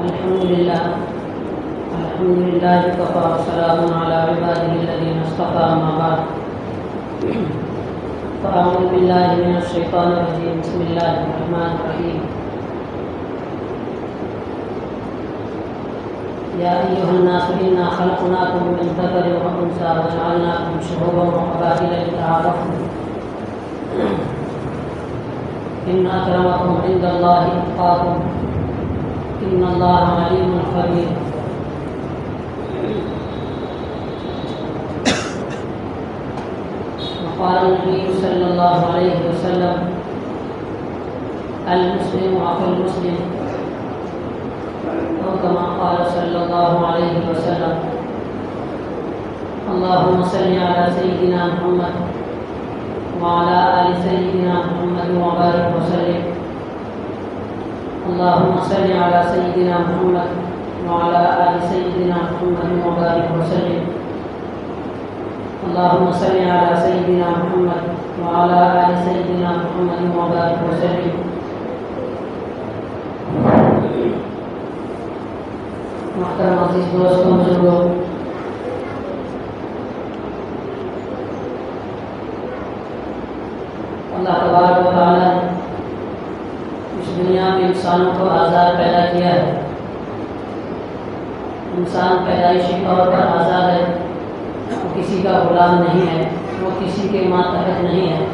الحمد لله وكفى وسلام على عباده الذين اصطفى أما بعد فأعوذ بالله من الشيطان الرجيم بسم الله الرحمن الرحيم يا أيها الناس إنا خلقناكم من ذكر وأنثى وجعلناكم شعوبا وقبائل لتعارفوا إن أكرمكم عند الله أتقاكم إن الله عليم خبير. وقال النبي صلى الله عليه وسلم المسلم أخو المسلم أو كما قال صلى الله عليه وسلم. اللهم صل على سيدنا محمد وعلى آل سيدنا محمد وبارك وسلم. اللهم صل على سيدنا محمد وعلى آل سيدنا محمد وبارك وسلم. اللهم صل على سيدنا محمد وعلى آل سيدنا محمد وبارك وسلم. محترم عزیز دوستوں بزرگوں، اللہ تبارک و تعالی اس دنیا میں انسانوں کو آزاد پیدا کیا ہے. انسان پیدائشی طور پر آزاد ہے، وہ کسی کا غلام نہیں ہے، وہ کسی کے ماتحت نہیں ہے.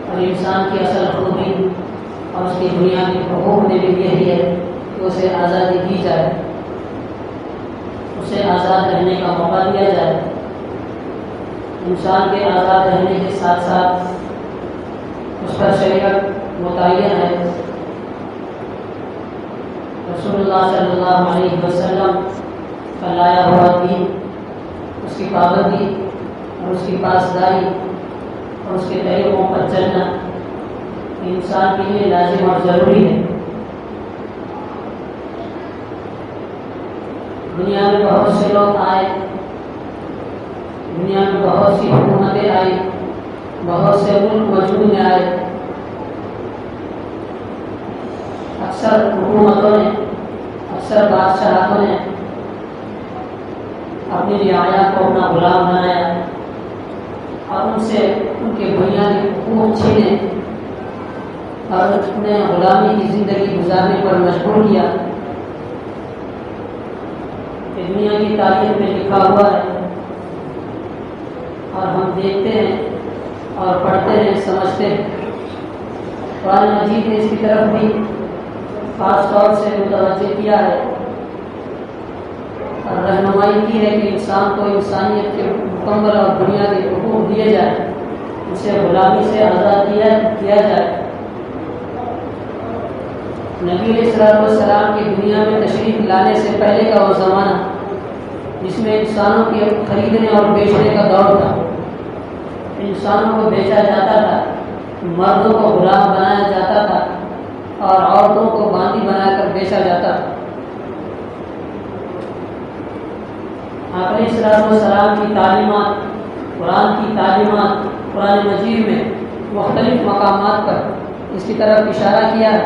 اور انسان کی اصل خوبی اور اس کی بنیادی حقوق میں بھی یہی ہے کہ اسے آزادی دی جائے، اسے آزاد رہنے کا موقع دیا جائے. انسان کے آزاد رہنے کے ساتھ ساتھ اس پر شریعت متعین ہے. رسول اللہ صلی اللہ علیہ وسلم کا لایا ہوا دین، اس کی پابندی اور اس کی پاسداری اور اس کے طریقوں پر چلنا انسان کے لیے لازم اور ضروری ہے. دنیا میں بہت سے لوگ آئے، دنیا میں بہت سی حکومتیں آئی، بہت سے ملک وجود میں آئے. اکثر حکومتوں نے، اکثر بادشاہوں نے اپنی رعایا کو اپنا غلام بنایا اور ان سے ان کے بنیادی حقوق چھینے اور انہیں غلامی کی زندگی گزارنے پر مجبور کیا. کہ دنیا کی تاریخ میں لکھا ہوا ہے اور ہم دیکھتے ہیں اور پڑھتے ہیں، سمجھتے ہیں. قرآن مجید نے اس کی طرف بھی خاص طور سے متوجہ کیا ہے اور رہنمائی کی ہے کہ انسان کو انسانیت کے مکمل اور بنیادی حقوق دیے جائے، اسے غلامی سے آزاد کیا جائے. نبی علیہ السلام کی دنیا میں تشریف لانے سے پہلے کا وہ زمانہ جس میں انسانوں کے خریدنے اور بیچنے کا دور تھا، انسانوں کو بیچا جاتا تھا، مردوں کو غلام بنایا جاتا تھا اور عورتوں کو باندی بنا کر بیچا جاتا تھا. آپ علیہ السلام کی تعلیمات، قرآن کی تعلیمات قرآن مجید میں مختلف مقامات پر اس کی طرف اشارہ کیا ہے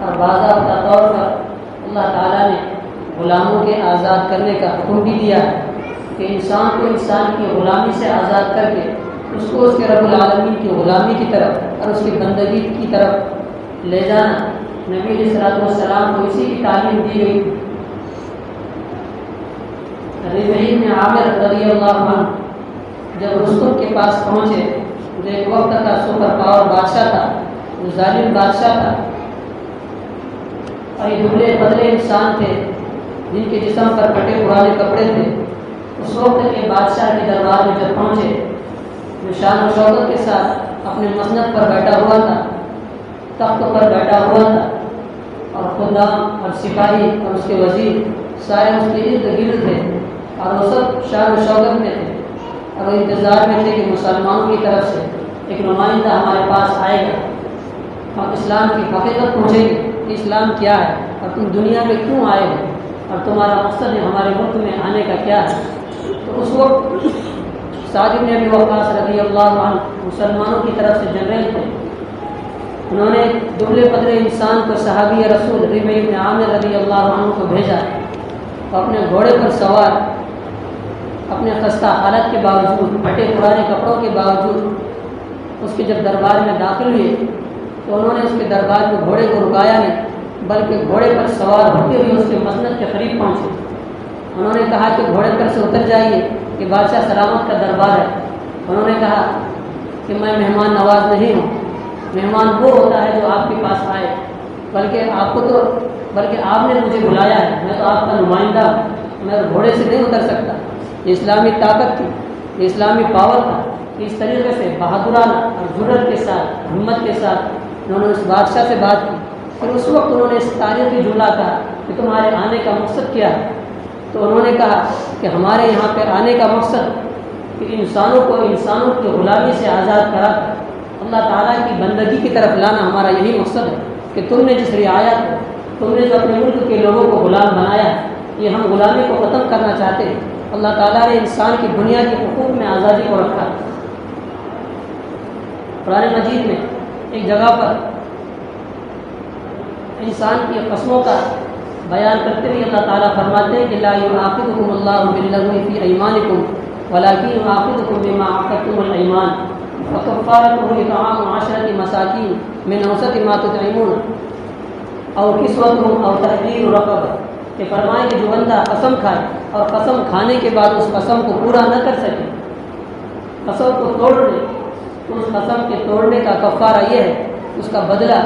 اور باضابطہ طور پر اللہ تعالیٰ نے غلاموں کے آزاد کرنے کا حکم بھی دیا ہے کہ انسان کو انسان کی غلامی سے آزاد کر کے اس کو اس کے رب العالمین کی غلامی کی طرف اور اس کی بندگی کی طرف لے جانا. نبی علیہ السلام کو اسی کی تعلیم دی گئی. ربعی بن عامر رضی اللہ عنہ جب رستم کے پاس پہنچے، جو ایک وقت کا سپر پاور بادشاہ تھا، جو ظالم بادشاہ تھا اور یہ دبلے پتلے انسان تھے جن کے جسم پر پھٹے پرانے کپڑے تھے. اس وقت کے بادشاہ کے دربار میں جب پہنچے، جو شان و شوکت کے ساتھ اپنے مسند پر بیٹھا ہوا تھا، تخت پر بیٹھا ہوا تھا اور خدام اور سپاہی اور اس کے وزیر سارے اس کے ارد گرد تھے اور وہ سب شان و شوکت میں تھے اور وہ انتظار میں تھے کہ مسلمانوں کی طرف سے ایک نمائندہ ہمارے پاس آئے گا، ہم اسلام کی حقیقت پوچھیں گے کہ اسلام کیا ہے اور تم دنیا میں کیوں آئے ہو اور تمہارا مقصد ہمارے ملک میں آنے کا کیا ہے. تو اس وقت سعد بن ابی وقاص رضی اللہ عنہ مسلمانوں کی طرف سے جنرل تھے. انہوں نے دبلے پتلے انسان کو صحابی رسول ربیع بن عامر رضی اللہ عنہ کو بھیجا، تو اپنے گھوڑے پر سوار اپنے خستہ حالت کے باوجود، پھٹے پرانے کپڑوں کے باوجود اس کے جب دربار میں داخل ہوئے تو انہوں نے اس کے دربار میں گھوڑے کو رکایا نہیں، بلکہ گھوڑے پر سوار ہوتے ہوئے اس کے مسند کے قریب پہنچے۔ انہوں نے کہا کہ گھوڑے پر سے اتر جائیے کہ بادشاہ سلامت کا دربار ہے۔ انہوں نے کہا کہ میں مہمان نواز نہیں ہوں، مہمان وہ ہوتا ہے جو آپ کے پاس آئے، بلکہ آپ نے مجھے بلایا ہے، میں تو آپ کا نمائندہ ہوں، میں گھوڑے سے نہیں اتر سکتا۔ یہ اسلامی طاقت تھی، یہ اسلامی پاور تھا۔ اس طریقے سے بہادرانہ اور جرأت کے ساتھ، ہمت کے ساتھ انہوں نے اس بادشاہ سے بات کی۔ پھر اس وقت انہوں نے اس تاریخی جملہ کہا کہ تمہارے آنے کا مقصد کیا ہے؟ تو انہوں نے کہا کہ ہمارے یہاں پہ آنے کا مقصد کہ انسانوں کو انسانوں کی غلامی سے آزاد کرا کر اللہ تعالیٰ کی بندگی کی طرف لانا ہمارا یہی مقصد ہے کہ تم نے جس رعایت کو، تم نے جو اپنے ملک کے لوگوں کو غلام بنایا ہے، یہ ہم غلامی کو ختم کرنا چاہتے ہیں۔ اللہ تعالیٰ نے انسان کی بنیادی حقوق میں آزادی کو رکھا۔ قرآن مجید میں ایک جگہ پر انسان کی قسموں کا بیان کرتے ہوئے اللہ تعالیٰ فرماتے ہیں کہ لا یؤاخذکم اللہ باللغو فی ایمانکم ولکن یؤاخذکم بما عقدتم الایمان فکفارتہ اطعام 10 مساکین من اوسط ما تطعمون او کسوتہم او تحریر رقبہ، کہ فرمائے کہ جو بندہ قسم کھائے اور قسم کھانے کے بعد اس قسم کو پورا نہ کر سکے، قسم کو توڑ دے، تو اس قسم کے توڑنے کا کفارہ یہ ہے، اس کا بدلہ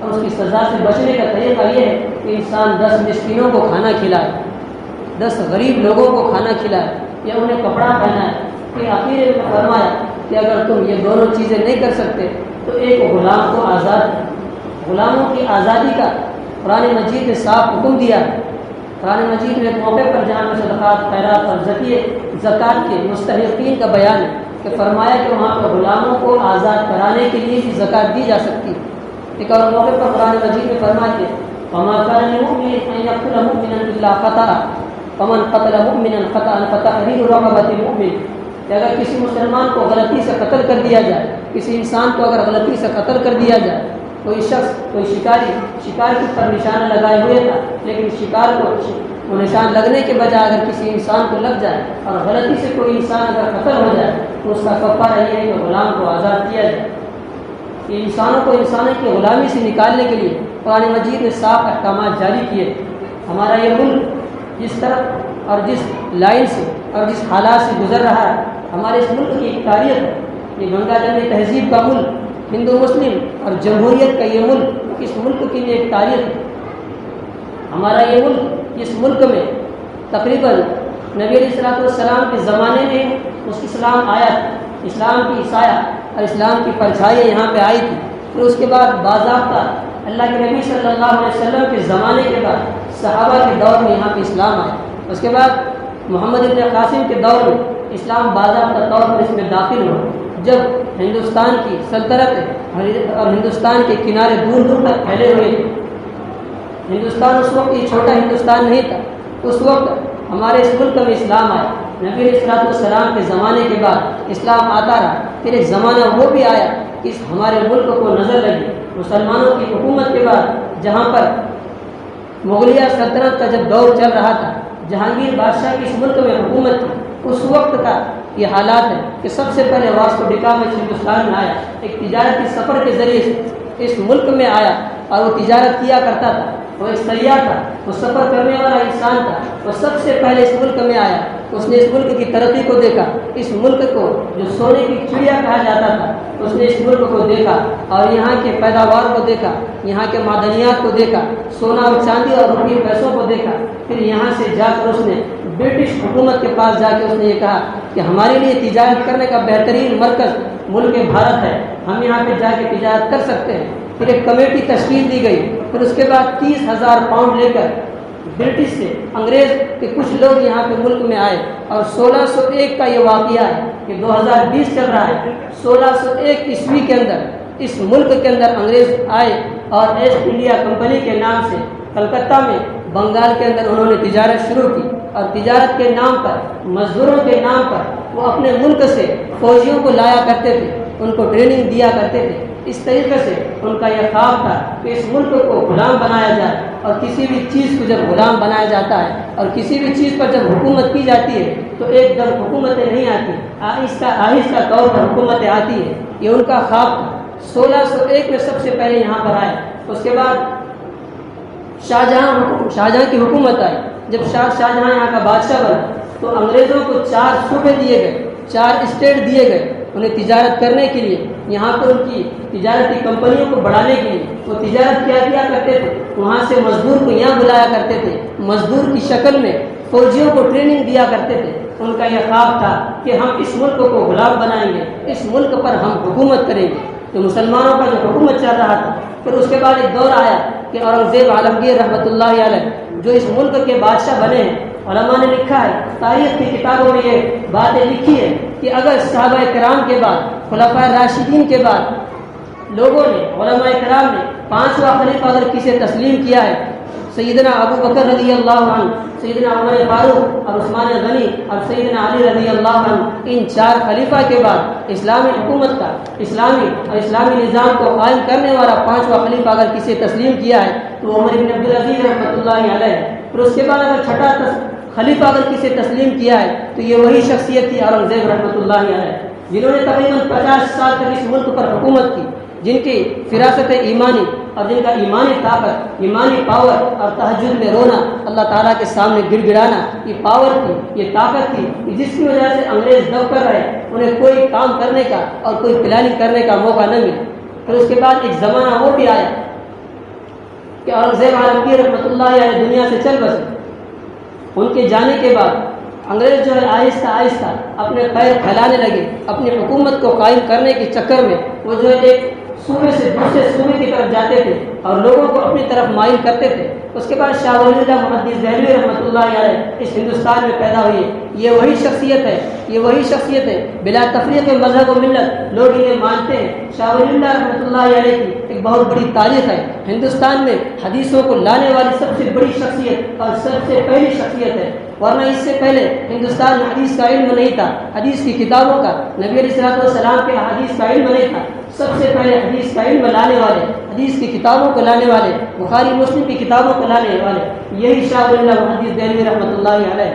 اور اس کی سزا سے بچنے کا طریقہ یہ ہے کہ انسان 10 مسکینوں کو کھانا کھلائے، 10 غریب لوگوں کو کھانا کھلائے یا انہیں کپڑا پہنائے۔ کہ آخر میں فرمایا کہ اگر تم یہ دونوں چیزیں نہیں کر سکتے تو ایک غلام کو آزاد، غلاموں کی آزادی کا قرآن مجید نے صاف حکم دیا ہے۔ قرآن مجید میں ایک موقع پر جہاں میں صدقات، خیرات اور زکوٰۃ کے مستحقین کا بیان ہے کہ فرمایا کہ وہاں پر غلاموں کو آزاد کرانے کے لیے بھی زکوٰۃ دی جا سکتی ہے۔ ایک اور موقع پر قرآن مجید میں فرمایا کہ وَمَا كَانَ لِمُؤْمِنٍ أَن يَقْتُلَ مُؤْمِنًا إِلَّا خَطَأً فَمَنْ قَتَلَ مُؤْمِنًا خَطَأً فَتَحْرِيرُ رَقَبَةٍ مُؤْمِنٍ، کہ اگر کسی مسلمان کو غلطی سے قتل کر دیا جائے، کسی انسان کو اگر غلطی سے قتل کر دیا جائے، کوئی شخص، کوئی شکار کے پر نشانہ لگائے ہوئے تھا، لیکن شکار کو وہ نشان لگنے کے بجائے اگر کسی انسان کو لگ جائے اور غلطی سے کوئی انسان اگر قتل ہو جائے تو اس کا کفارہ یہ ہے کہ غلام کو آزاد کیا جائے۔ کہ انسانوں کو انسانوں کی غلامی سے نکالنے کے لیے قرآن مجید نے صاف احکامات جاری کیے۔ ہمارا یہ ملک جس طرف اور جس لائن سے اور جس حالات سے گزر رہا ہے، ہمارے اس ملک کی ایک تاریخ ہے۔ یہ گنگا جمنی تہذیب کا ملک، ہندو مسلم اور جمہوریت کا یہ ملک، اس ملک کی بھی ایک تاریخ ہے۔ ہمارا یہ ملک، اس ملک میں تقریباً نبی علیہ السلام کے زمانے میں اسلام آیا تھا، اسلام کی سایہ اور اسلام کی پرچھائی یہاں پہ آئی تھی۔ پھر اس کے بعد باضابطہ اللہ کے نبی صلی اللہ علیہ وسلم کے زمانے کے بعد صحابہ کے دور میں یہاں پہ اسلام آیا۔ اس کے بعد محمد ابن قاسم کے دور میں اسلام باضابطہ طور پر اس میں داخل ہوا، جب ہندوستان کی سلطنت اور ہندوستان کے کنارے دور دور تک پھیلے ہوئے تھے۔ ہندوستان اس وقت یہ چھوٹا ہندوستان نہیں تھا، اس وقت ہمارے اس ملک میں اسلام آیا۔ نبی علیہ السلام کے زمانے کے بعد اسلام آتا رہا، پھر ایک زمانہ وہ بھی آیا کہ اس ہمارے ملک کو نظر لگی مسلمانوں کی حکومت کے بعد، جہاں پر مغلیہ سلطنت کا جب دور چل رہا تھا، جہانگیر بادشاہ کی اس ملک میں حکومت تھی، اس وقت کا یہ حالات ہے کہ سب سے پہلے واسکو ڈی گاما ہندوستان میں آیا، ایک تجارتی سفر کے ذریعے سے اس ملک میں آیا اور وہ تجارت کیا کرتا تھا، وہ ایک سیاح تھا، وہ سفر کرنے والا انسان تھا، وہ سب سے پہلے اس ملک میں آیا، اس نے اس ملک کی ترقی کو دیکھا، اس ملک کو جو سونے کی چڑیا کہا جاتا تھا اس نے اس ملک کو دیکھا اور یہاں کے پیداوار کو دیکھا، یہاں کے معدنیات کو دیکھا، سونا اور چاندی اور روپیے پیسوں کو دیکھا۔ پھر یہاں سے جا کر اس نے برٹش حکومت کے پاس جا کے اس نے یہ کہا کہ ہمارے لیے تجارت کرنے کا بہترین مرکز ملک بھارت ہے، ہم یہاں پہ جا کے تجارت کر سکتے ہیں۔ پھر ایک کمیٹی تشکیل دی گئی، پھر اس کے بعد 30,000 پاؤنڈ لے کر برٹش سے انگریز کے کچھ لوگ یہاں پہ ملک میں آئے، اور 1601 کا یہ واقعہ ہے کہ 2020 چل رہا ہے، 1601 عیسوی کے اندر اس ملک کے اندر انگریز آئے اور ایسٹ انڈیا کمپنی کے نام سے کلکتہ میں، بنگال کے اندر انہوں نے تجارت شروع کی، اور تجارت کے نام پر، مزدوروں کے نام پر وہ اپنے ملک سے فوجیوں کو لایا کرتے تھے، ان کو ٹریننگ دیا کرتے تھے، اس طریقے سے ان کا یہ خواب تھا کہ اس ملک کو غلام بنایا جائے، اور کسی بھی چیز کو جب غلام بنایا جاتا ہے اور کسی بھی چیز پر جب حکومت کی جاتی ہے تو ایک دم حکومتیں نہیں آتی، آہستہ آہستہ طور پر حکومتیں آتی ہے۔ یہ ان کا خواب تھا۔ 1601 میں سب سے پہلے یہاں پر آئے، اس کے بعد شاہجہاں کی حکومت آئی۔ جب شاہجہاں یہاں کا بادشاہ بنا تو انگریزوں کو 4 صوبے دیے گئے، 4 اسٹیٹ دیے گئے انہیں تجارت کرنے کے لیے، یہاں پر ان کی تجارتی کمپنیوں کو بڑھانے کے لیے۔ وہ تجارت کیا کرتے تھے، وہاں سے مزدور کو یہاں بلایا کرتے تھے، مزدور کی شکل میں فوجیوں کو ٹریننگ دیا کرتے تھے۔ ان کا یہ خواب تھا کہ ہم اس ملک کو غلام بنائیں گے، اس ملک پر ہم حکومت کریں گے، تو مسلمانوں کا جو حکومت چل رہا تھا۔ پھر اس کے بعد ایک دور آیا کہ اورنگزیب عالمگیر رحمۃ اللہ علیہ جو اس ملک کے بادشاہ بنے ہیں، علماء نے لکھا ہے، تاریخ کی کتابوں میں یہ باتیں لکھی ہے کہ اگر صحابہ کرام کے بعد، خلفائے راشدین کے بعد لوگوں نے، علماء کرام نے 5واں خلیفہ اگر کسے تسلیم کیا ہے، سیدنا ابو بکر رضی اللہ عنہ، سیدنا عمر فاروق اور عثمان غنی اور سیدنا علی رضی اللہ عنہ، ان 4 خلیفہ کے بعد اسلامی حکومت کا، اسلامی نظام کو قائم کرنے والا 5واں خلیفہ اگر کسے تسلیم کیا ہے تو عمر بن عبدالعزیز رحمۃ اللہ علیہ۔ پھر اس کے بعد اگر 6واں خلیفہ اگر کسے تسلیم کیا ہے تو یہ وہی شخصیت تھی اورنگزیب رحمۃ اللہ علیہ، جنہوں نے تقریباً 50 سال تک اس ملک پر حکومت کی، جن کی فراست ایمانی اور جن کا ایمانی طاقت، ایمانی پاور اور تہجد میں رونا، اللہ تعالیٰ کے سامنے گڑ گڑانا، یہ پاور تھی، یہ طاقت تھی کہ جس کی وجہ سے انگریز دب کر رہے، انہیں کوئی کام کرنے کا اور کوئی پلاننگ کرنے کا موقع نہ ملا۔ پھر اس کے بعد ایک زمانہ وہ بھی آیا کہ اورنگزیب عالمگیر رحمۃ اللہ علیہ دنیا سے چل بسے۔ ان کے جانے کے بعد انگریز جو ہے آہستہ آہستہ اپنے پیر پھیلانے لگے، اپنی حکومت کو قائم کرنے کے چکر میں وہ جو ہے ایک صوبے سے دوسرے صوبے کی طرف جاتے تھے اور لوگوں کو اپنی طرف مائل کرتے تھے۔ اس کے بعد شاہ ولی اللہ محدث دہلوی رحمۃ اللہ علیہ اس ہندوستان میں پیدا ہوئی۔ یہ وہی شخصیت ہے بلا تفریق مذہب و ملت، لوگ انہیں مانتے ہیں۔ شاہ ولی اللہ رحمۃ اللہ علیہ کی ایک بہت بڑی تاریخ ہے، ہندوستان میں حدیثوں کو لانے والی سب سے بڑی شخصیت اور سب سے پہلی شخصیت ہے، ورنہ اس سے پہلے ہندوستان میں حدیث کا علم نہیں تھا، حدیث کی کتابوں کا، نبی علیہ الصلوۃ والسلام کے حدیث کا علم نہیں تھا۔ سب سے پہلے حدیث کا علم لانے والے، حدیث کی کتابوں کو لانے والے، بخاری مسلم کی کتابوں کو لانے والے یہی شاہ ولی اللہ محدث دہلوی رحمۃ اللہ علیہ۔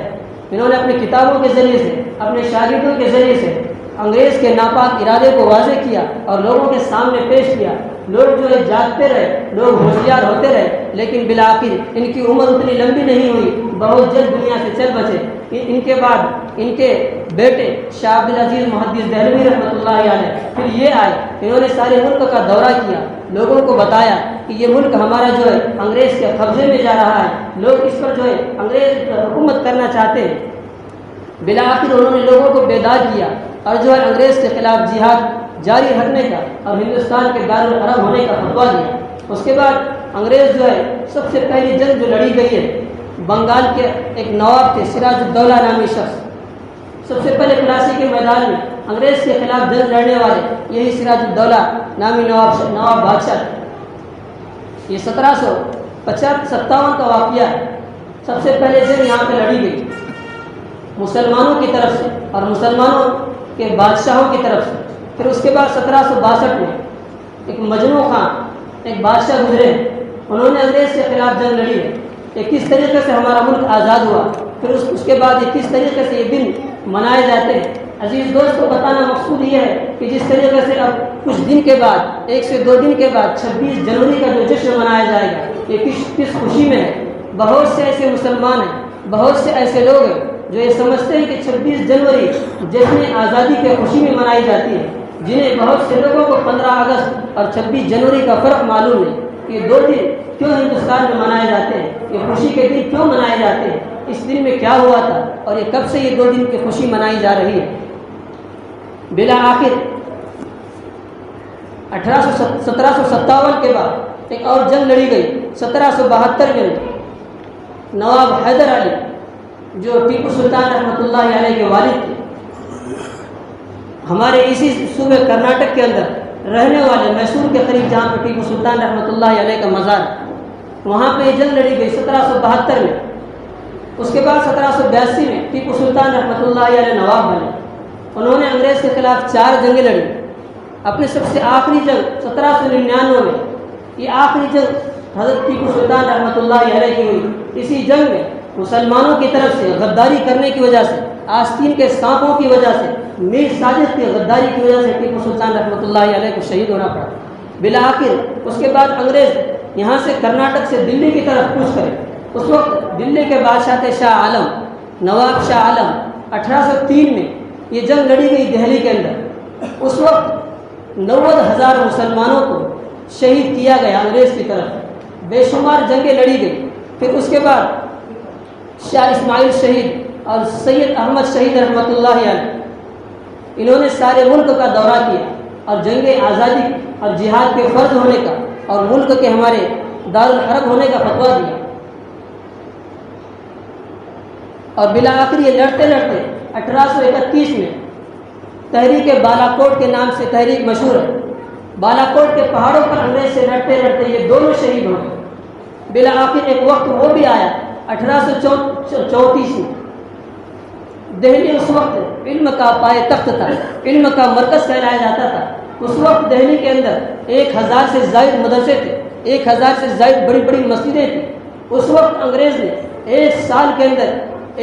انہوں نے اپنی کتابوں کے ذریعے سے، اپنے شاگردوں کے ذریعے سے انگریز کے ناپاک ارادے کو واضح کیا اور لوگوں کے سامنے پیش کیا۔ لوگ جو ہے جاگتے رہے، لوگ ہوشیار ہوتے رہے، لیکن بالآخر ان کی عمر اتنی لمبی نہیں ہوئی، بہت جلد دنیا سے چل بسے۔ ان کے بعد ان کے بیٹے شاہ عبدالعزیز محدث دہلوی رحمۃ اللہ علیہ پھر یہ آئے، انہوں نے سارے ملک کا دورہ کیا، لوگوں کو بتایا کہ یہ ملک ہمارا جو ہے انگریز کے قبضے میں جا رہا ہے، لوگ اس پر جو ہے انگریز حکومت کرنا چاہتے ہیں۔ بالآخر انہوں نے لوگوں کو بیدار کیا اور جو ہے انگریز کے خلاف جہاد جاری رکھنے کا اور ہندوستان کے دارالحرب ہونے کا فتویٰ دیا۔ اس کے بعد انگریز جو ہے سب سے پہلی جنگ جو لڑی گئی ہے، بنگال کے ایک نواب تھے سراج الدولہ نامی شخص، سب سے پہلے پلاسی کے میدان میں انگریز کے خلاف جنگ لڑنے والے یہی سراج الدولہ نامی نواب بادشاہ تھے۔ یہ 1757 کا واقعہ ہے۔ سب سے پہلے جنگ یہاں پہ لڑی گئی مسلمانوں کی طرف سے اور مسلمانوں کے بادشاہوں کی طرف سے۔ پھر اس کے بعد 1762 میں ایک مجنو خان ایک بادشاہ گزرے، انہوں نے انگریز کے خلاف جنگ لڑی ہے کہ کس طریقے سے ہمارا ملک آزاد ہوا۔ پھر اس کے بعد یہ کس طریقے سے یہ دن منائے جاتے ہیں۔ عزیز دوست کو بتانا مقصود یہ ہے کہ جس طریقے سے اب کچھ دن کے بعد، 1 سے 2 دن کے بعد 26 جنوری کا جو جشن منایا جائے گا، یہ کس خوشی میں ہے۔ بہت سے ایسے مسلمان ہیں، بہت سے ایسے لوگ ہیں جو یہ سمجھتے ہیں کہ 26 جنوری جشن آزادی کے خوشی میں منائی جاتی ہے، جنہیں بہت سے لوگوں کو 15 اگست اور 26 جنوری کا فرق معلوم ہے۔ یہ 2 دن کیوں ہندوستان میں منائے جاتے ہیں، یہ خوشی کے دن کیوں منائے جاتے ہیں، اس دن میں کیا ہوا تھا اور یہ کب سے یہ 2 دن کی خوشی منائی جا رہی ہے۔ بالآخر 1757 کے بعد ایک اور جنگ لڑی گئی 1772 میں۔ نواب حیدر علی جو ٹیپو سلطان رحمۃ اللہ علیہ کے والد تھے، ہمارے اسی صوبے کرناٹک کے اندر رہنے والے میسور کے قریب جہاں پہ ٹیپو سلطان رحمۃ اللہ علیہ کا مزار ہے، وہاں پہ یہ جنگ لڑی گئی 1772 میں۔ اس کے بعد 1782 میں ٹیپو سلطان رحمۃ اللہ علیہ نواب بنے، انہوں نے انگریز کے خلاف 4 جنگیں لڑی۔ اپنے سب سے آخری جنگ 1799 میں، یہ آخری جنگ حضرت ٹیپو سلطان رحمۃ اللہ علیہ کی ہوئی۔ اسی جنگ میں مسلمانوں کی طرف سے غداری کرنے کی وجہ سے، آستین کے سانپوں کی وجہ سے، نیک سازش کی غداری کی وجہ سے ٹیپو سلطان رحمۃ اللہ علیہ کو شہید ہونا پڑا۔ بالآخر اس کے بعد انگریز یہاں سے کرناٹک سے دلی کی طرف کوچ کرے۔ اس وقت دلی کے بادشاہ تھے شاہ عالم، نواب شاہ عالم۔ 1803 میں یہ جنگ لڑی گئی دہلی کے اندر۔ اس وقت 90,000 مسلمانوں کو شہید کیا گیا انگریز کی طرف، بے شمار جنگیں لڑی گئی۔ پھر اس کے بعد شاہ اسماعیل شہید اور سید احمد شہید رحمۃ اللہ علیہ، انہوں نے سارے ملک کا دورہ کیا اور جنگ آزادی اور جہاد کے فرض ہونے کا اور ملک کے ہمارے دارالحرب ہونے کا فتویٰ دیا۔ اور بالآخر یہ لڑتے لڑتے 1831 میں تحریک بالا کوٹ کے نام سے تحریک مشہور ہے، بالا کوٹ کے پہاڑوں پر انگریز سے لڑتے لڑتے یہ دونوں شہید ہو گئے۔ بالآخر ایک وقت وہ بھی آیا 1834 میں، دہلی اس وقت علم کا پائے تخت تھا، علم کا مرکز کہلایا جاتا تھا۔ اس وقت دہلی کے اندر 1000 سے زائد مدرسے تھے، 1000 سے زائد بڑی بڑی مسجدیں تھیں۔ اس وقت انگریز نے ایک سال کے اندر،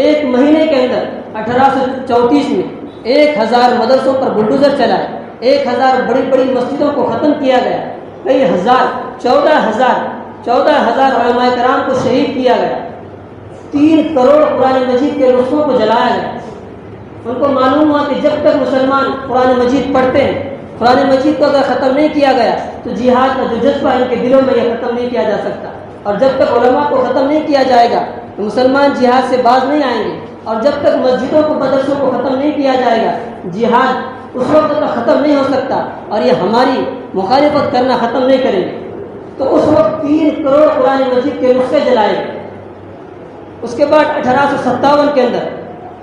ایک مہینے کے اندر 1834 میں 1000 مدرسوں پر بلڈوزر چلائے، 1000 بڑی بڑی مسجدوں کو ختم کیا گیا، کئی ہزار 14,000 علماء کرام کو شہید کیا گیا، 3 کروڑ قرآن مجید کے نسخوں کو جلایا گیا۔ ان کو معلوم ہوا کہ جب تک مسلمان قرآن مجید پڑھتے ہیں، قرآن مجید کو اگر ختم نہیں کیا گیا تو جہاد کا جو جذبہ ان کے دلوں میں یہ ختم نہیں کیا جا سکتا، اور جب تک علماء کو ختم نہیں کیا جائے گا تو مسلمان جہاد سے باز نہیں آئیں گے، اور جب تک مسجدوں کو مدرسوں کو ختم نہیں کیا جائے گا جہاد اس وقت تک ختم نہیں ہو سکتا، اور یہ ہماری مخالفت کرنا ختم نہیں کریں گے۔ تو اس وقت 3 کروڑ قرآن مجید کے نسخے جلائے گئے۔ اس کے بعد 1857 کے اندر،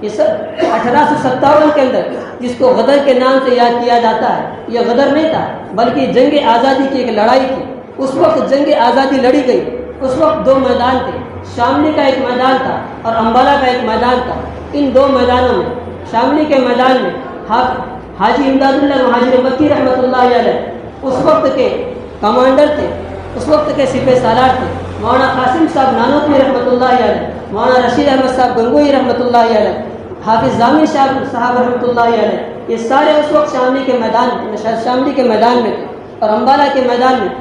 یہ سب 1857 کے اندر جس کو غدر کے نام سے یاد کیا جاتا ہے، یہ غدر نہیں تھا بلکہ جنگ آزادی کی ایک لڑائی تھی۔ اس وقت جنگ آزادی لڑی گئی۔ اس وقت 2 میدان تھے، شاملی کا ایک میدان تھا اور امبالہ کا ایک میدان تھا۔ ان 2 میدانوں میں، شاملی کے میدان میں حاجی امداد اللہ مہاجر مکی رحمۃ اللہ علیہ اس وقت کے کمانڈر تھے، اس وقت کے سپہ سالار تھے۔ مولانا قاسم صاحب نانوتوی رحمۃ اللہ علیہ، مولانا رشید احمد صاحب گنگوئی رحمۃ اللہ علیہ، حافظ ضامی صاحب رحمۃ اللہ علیہ، یہ سارے اس وقت شاملی کے میدان میں تھے۔ اور امبالہ کے میدان میں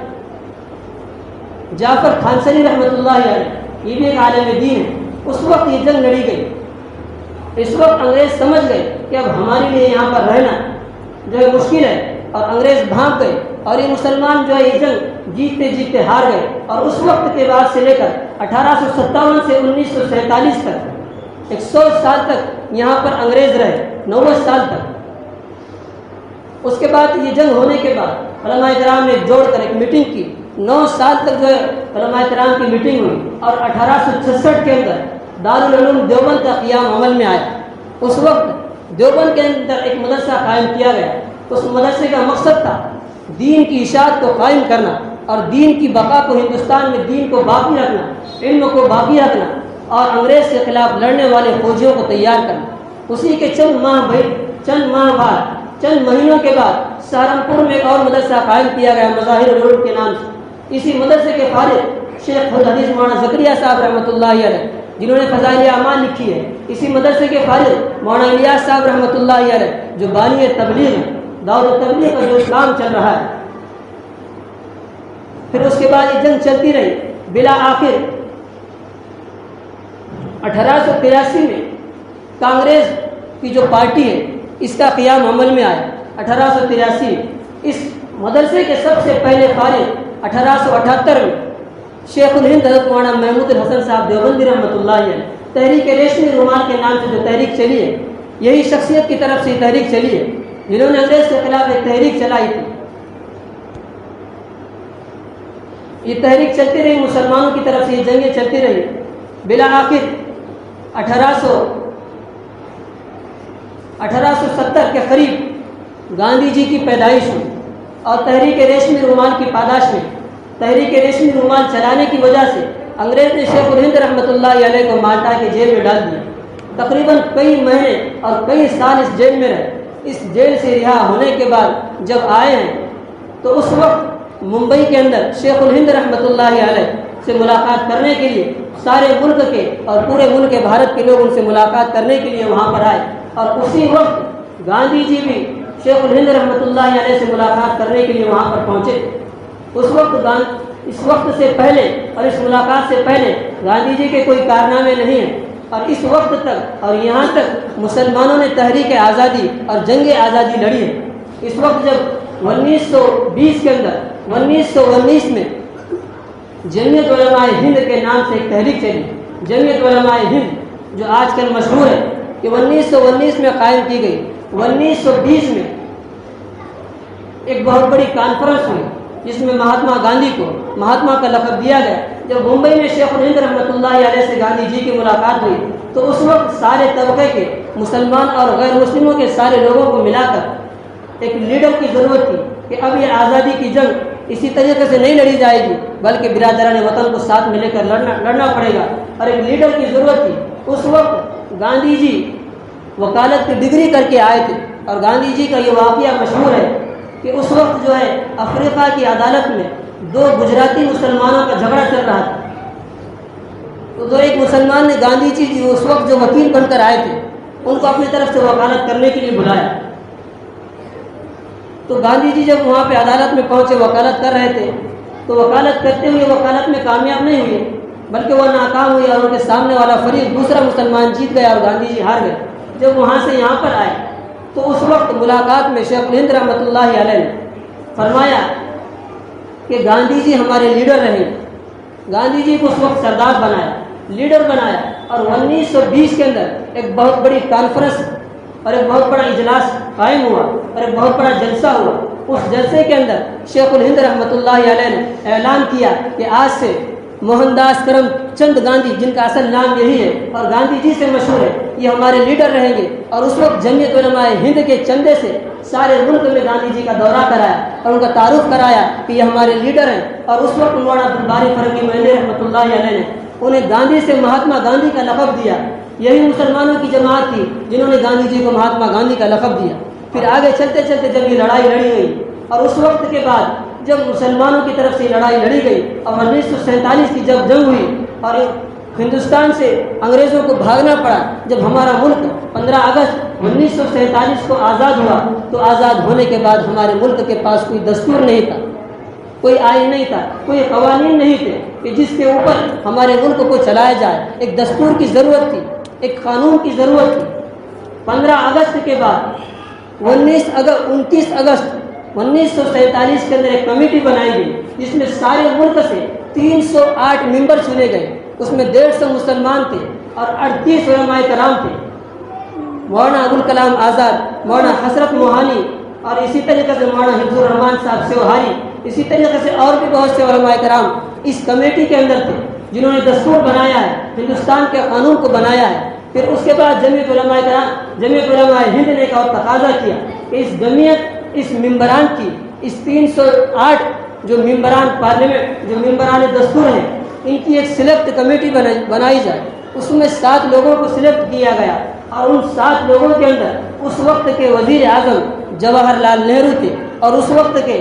جعفر کھانسری رحمۃ اللہ علیہ، یہ بھی ایک عالم دین ہے۔ اس وقت یہ جنگ لڑی گئی۔ اس وقت انگریز سمجھ گئے کہ اب ہمارے لیے یہاں پر رہنا جو ہے مشکل ہے، اور انگریز بھاگ گئے، اور یہ مسلمان جو ہے یہ جنگ جیتتے جیتتے ہار گئے۔ اور اس وقت کے بعد سے لے کر 1857 سے 1947 تک 100 سال تک یہاں پر انگریز رہے، 90 سال تک۔ اس کے بعد یہ جنگ ہونے کے بعد علماء کرام نے جوڑ کر ایک میٹنگ کی، 9 سال تک جو ہے علماء کرام کی میٹنگ ہوئی، اور 1866 کے اندر دارالعلوم دیوبند کا قیام عمل میں آیا۔ اس وقت دیوبند کے اندر ایک مدرسہ قائم کیا گیا۔ اس مدرسے کا مقصد تھا دین کی اشاعت کو قائم کرنا، اور دین کی بقا کو، ہندوستان میں دین کو باقی رکھنا، علم کو باقی رکھنا، اور انگریز کے خلاف لڑنے والے فوجیوں کو تیار کرنا۔ اسی کے چند مہینوں کے بعد سہارنپور میں ایک اور مدرسہ قائم کیا گیا مظاہر العلوم کے نام سے۔ اسی مدرسے کے فارغ شیخ الحدیث مولانا زکریا صاحب رحمۃ اللہ علیہ، جنہوں نے فضائل اعمال لکھی ہے۔ اسی مدرسے کے فارغ مولانا الیاس صاحب رحمۃ اللہ علیہ، جو بانی تبلیغ ہے، دعوت تبلیغ کا جو اسلام چل رہا ہے۔ پھر اس کے بعد یہ جنگ چلتی رہی۔ بالآخر 1883 میں کانگریس کی جو پارٹی ہے اس کا قیام عمل میں آیا۔ 1883 میں اس مدرسے کے سب سے پہلے فارغ 1878 میں شیخ الہند حضرت مولانا محمود الحسن صاحب دیوبندی رحمۃ اللہ علیہ، تحریک ریشمی رومال کے نام سے جو تحریک چلی ہے، یہی شخصیت کی طرف سے یہ تحریک چلی ہے جنہوں نے انگریز کے خلاف ایک تحریک چلائی تھی۔ یہ تحریک چلتی رہی، مسلمانوں کی طرف سے یہ جنگیں چلتی رہی۔ بالآخر 1870 کے قریب گاندھی جی کی پیدائش ہوئی، اور تحریک ریشمی رومال کی پاداش میں، تحریک ریشمی رومال چلانے کی وجہ سے انگریز نے شیخ الہند رحمۃ اللہ علیہ کو مالٹا کے جیل میں ڈال دیا۔ تقریباً کئی مہینے اور کئی سال اس جیل میں رہے۔ اس جیل سے رہا ہونے کے بعد جب آئے ہیں تو اس وقت ممبئی کے اندر شیخ الہند رحمۃ اللہ علیہ سے ملاقات کرنے کے لیے سارے ملک کے اور پورے ملک بھارت کے لوگ ان سے ملاقات کرنے کے لیے وہاں پر آئے، اور اسی وقت گاندھی جی بھی شیخ الہند رحمۃ اللہ علیہ سے ملاقات کرنے کے لیے وہاں پر پہنچے۔ اس وقت سے پہلے اور اس ملاقات سے پہلے گاندھی جی کے کوئی کارنامے نہیں ہیں، اور اس وقت تک اور یہاں تک مسلمانوں نے تحریک آزادی اور جنگ آزادی لڑی ہے۔ اس وقت جب 1920 کے اندر 1919 میں جمعیت علماء ہند کے نام سے ایک تحریک چلی، جمعیت علماء ہند جو آج کل مشہور ہے، کہ 1919 میں قائم کی گئی۔ 1920 میں ایک بہت بڑی کانفرنس ہوئی جس میں مہاتما گاندھی کو مہاتما کا لقب دیا گیا۔ جب ممبئی میں شیخ الہند رحمۃ اللہ علیہ سے گاندھی جی کی ملاقات ہوئی تو اس وقت سارے طبقے کے مسلمان اور غیر مسلموں کے سارے لوگوں کو ملا کر ایک لیڈر کی ضرورت تھی کہ اب یہ آزادی کی جنگ اسی طریقے سے نہیں لڑی جائے گی، بلکہ برادران وطن کو ساتھ میں لے کر لڑنا پڑے گا، اور ایک لیڈر کی ضرورت تھی۔ اس وقت گاندھی جی وکالت کی ڈگری کر کے آئے تھے، اور گاندھی جی کا یہ واقعہ مشہور ہے کہ اس وقت جو ہے افریقہ کی عدالت میں دو گجراتی مسلمانوں کا جھگڑا چل رہا تھا، تو ایک مسلمان نے گاندھی جی اس وقت جو وکیل بن کر آئے تھے ان کو اپنی طرف سے وکالت کرنے کے لیے بلایا۔ تو گاندھی جی جب وہاں پہ عدالت میں پہنچے، وکالت کر رہے تھے، تو وکالت کرتے ہوئے وکالت میں کامیاب نہیں ہوئے، بلکہ وہ ناکام ہوئی، اور ان کے سامنے والا فریق دوسرا مسلمان جیت گیا اور گاندھی جی ہار گئے۔ جب وہاں سے یہاں پر آئے تو اس وقت ملاقات میں شیخ الہند رحمۃ اللہ علیہ نے فرمایا کہ گاندھی جی ہمارے لیڈر رہے۔ گاندھی جی کو اس وقت سردار بنایا، لیڈر بنایا، اور 1920 کے اندر ایک بہت بڑی کانفرنس اور ایک بہت بڑا اجلاس قائم ہوا اور ایک بہت بڑا جلسہ ہوا۔ اس جلسے کے اندر شیخ الہند رحمۃ اللہ علیہ نے اعلان کیا کہ آج سے موہن داس کرم چند گاندھی، جن کا اصل نام یہی ہے اور گاندھی جی سے مشہور ہے، یہ ہمارے لیڈر رہیں گے۔ اور اس وقت جمعیت علماء ہند کے چندے سے سارے ملک میں گاندھی جی کا دورہ کرایا اور ان کا تعارف کرایا کہ یہ ہمارے لیڈر ہیں۔ اور اس وقت مولانا عبدالباری فرنگی محلے رحمۃ اللہ علیہ نے انہیں گاندھی سے مہاتما گاندھی کا لقب دیا۔ یہی مسلمانوں کی جماعت تھی جنہوں نے گاندھی جی کو مہاتما گاندھی کا لقب دیا۔ پھر آگے چلتے چلتے جب یہ لڑائی لڑی گئی، اور اس وقت کے بعد جب مسلمانوں کی طرف سے لڑائی لڑی گئی اور 1947 کی جب جنگ ہوئی اور ہندوستان سے انگریزوں کو بھاگنا پڑا، جب ہمارا ملک 15 اگست 1947 کو آزاد ہوا، تو آزاد ہونے کے بعد ہمارے ملک کے پاس کوئی دستور نہیں تھا، کوئی آئین نہیں تھا، کوئی قوانین نہیں تھے کہ جس کے اوپر ہمارے ملک کو چلایا جائے۔ ایک دستور کی ضرورت تھی، ایک قانون کی ضرورت تھی۔ 15 اگست کے بعد 29 اگست 1947 کے اندر ایک کمیٹی بنائی گئی جس میں سارے ملک سے 308 ممبر چنے گئے۔ اس میں 150 مسلمان تھے اور 38 علماء کرام تھے، مولانا ابوالکلام آزاد، مولانا حسرت موہانی، اور اسی طریقے سے مولانا حفظ الرحمان صاحب سیوہاری، اسی طریقے سے اور بھی بہت سے علماء کرام اس کمیٹی کے اندر تھے جنہوں نے دستور بنایا ہے، ہندوستان کے قانون کو بنایا ہے۔ پھر اس کے بعد جمعیت علماء کرام، جمعیت علماء ہند نے ایک اور تقاضا کیا کہ اس جمعیت، اس ممبران کی، اس 308 جو ممبران پارلیمنٹ، جو ممبران دستور ہیں، ان کی ایک سلیکٹ کمیٹی بنائی جائے۔ اس میں 7 لوگوں کو سلیکٹ کیا گیا، اور ان 7 لوگوں کے اندر اس وقت کے وزیر اعظم جواہر لال نہرو تھے، اور اس وقت کے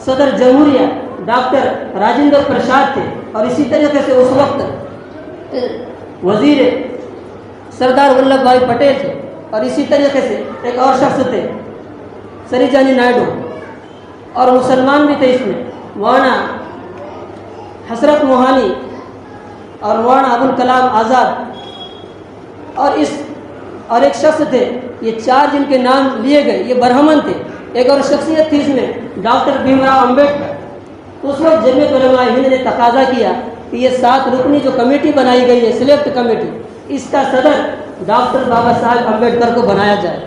صدر جمہوریہ ڈاکٹر راجندر پرساد تھے، اور اسی طریقے سے اس وقت وزیر سردار ولبھ بھائی پٹیل تھے، اور اسی طریقے سے ایک اور شخص تھے سریجانی نائیڈو، اور مسلمان بھی تھے اس میں مولانا حسرت موہانی اور مولانا ابوالکلام آزاد، اور ایک شخص تھے، یہ 4 جن کے نام لیے گئے یہ برہمن تھے۔ ایک اور شخصیت تھی اس میں ڈاکٹر بھیم راؤ امبیڈکر۔ تو اس وقت جمعیت علماء ہند نے تقاضا کیا کہ یہ 7 رکنی جو کمیٹی بنائی گئی ہے، سلیکٹ کمیٹی، اس کا صدر ڈاکٹر بابا صاحب امبیڈکر کو بنایا جائے۔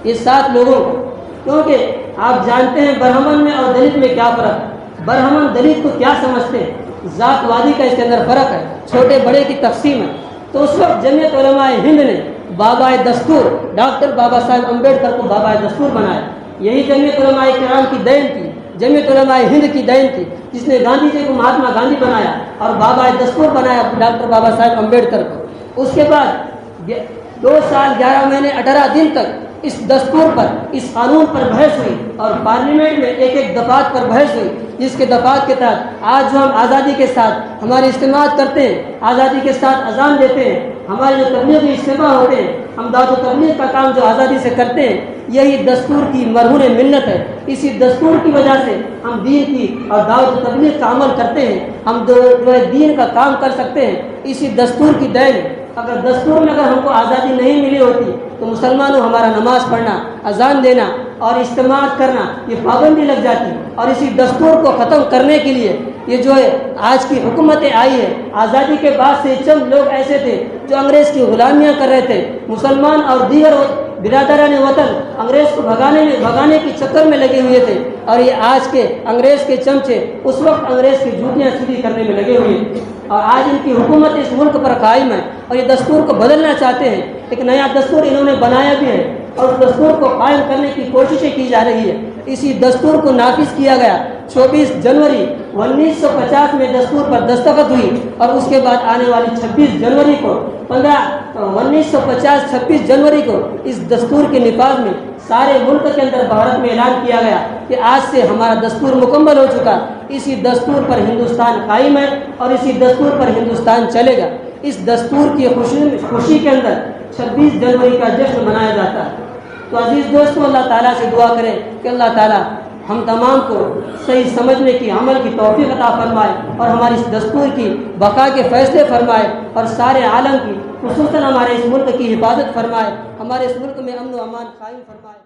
یہ 7 لوگوں کو، کیونکہ آپ جانتے ہیں برہمن میں اور دلت میں کیا فرق ہے، برہمن دلت کو کیا سمجھتے ہیں، ذات وادی کا اس کے اندر فرق ہے، چھوٹے بڑے کی تقسیم ہے۔ تو اس وقت جمعیت علماء ہند نے بابا دستور ڈاکٹر بابا صاحب امبیڈکر کو بابا دستور بنایا۔ یہی جمعیت علماء کرام کی دین تھی، جمعیت علماء ہند کی دین تھی، جس نے گاندھی جی کو مہاتما گاندھی بنایا اور بابا دستور بنایا ڈاکٹر بابا صاحب امبیڈکر کو۔ اس کے بعد 2 سال 11 مہینے 18 دن تک اس دستور پر، اس قانون پر بحث ہوئی اور پارلیمنٹ میں ایک ایک دفعات پر بحث ہوئی، جس کے دفعات کے تحت آج جو ہم آزادی کے ساتھ ہمارے اجتماعات کرتے ہیں، آزادی کے ساتھ اذان دیتے ہیں، ہمارے جو تبلیغی اجتماع ہوتے ہیں، ہم دعوت و تبلیغ کا کام جو آزادی سے کرتے ہیں، یہی دستور کی مرہون منت ہے۔ اسی دستور کی وجہ سے ہم دین کی اور دعوت و تبلیغ کا عمل کرتے ہیں، ہم جو ہے دین کا کام کر سکتے ہیں، اسی دستور کی دین۔ اگر دستور میں اگر ہم کو آزادی نہیں ملی ہوتی تو مسلمانوں ہمارا نماز پڑھنا، اذان دینا اور اجتماعات کرنا یہ پابندی لگ جاتی۔ اور اسی دستور کو ختم کرنے کے لیے یہ جو ہے آج کی حکومتیں آئی ہے، آزادی کے بعد سے چند لوگ ایسے تھے جو انگریز کی غلامیاں کر رہے تھے، مسلمان اور دیگر برادران وطن انگریز کو بھگانے کے چکر میں لگے ہوئے تھے، اور یہ آج کے انگریز کے چمچے اس وقت انگریز کی جوتیاں سیدھی کرنے میں لگے ہوئے ہیں، اور آج ان کی حکومت اس ملک پر قائم ہے اور یہ دستور کو بدلنا چاہتے ہیں۔ ایک نیا دستور انہوں نے بنایا بھی ہے اور اس دستور کو قائم کرنے کی کوششیں کی جا رہی ہے۔ اسی دستور کو نافذ کیا گیا 24 جنوری 1950 میں دستور پر دستخط ہوئی، اور اس کے بعد آنے والی 26 جنوری کو 26 جنوری کو اس دستور کے نفاذ میں سارے ملک کے اندر بھارت میں اعلان کیا گیا کہ آج سے ہمارا دستور مکمل ہو چکا۔ اسی دستور پر ہندوستان قائم ہے اور اسی دستور پر ہندوستان چلے گا۔ اس دستور کی خوشی کے اندر 26 جنوری کا جشن منایا جاتا ہے۔ تو عزیز دوستوں، اللہ تعالیٰ سے دعا کریں کہ اللہ تعالیٰ ہم تمام کو صحیح سمجھنے کی، عمل کی توفیق عطا فرمائے اور ہماری اس دستور کی بقا کے فیصلے فرمائے، اور سارے عالم کی خصوصاً ہمارے اس ملک کی حفاظت فرمائے، ہمارے اس ملک میں امن و امان قائم فرمائے۔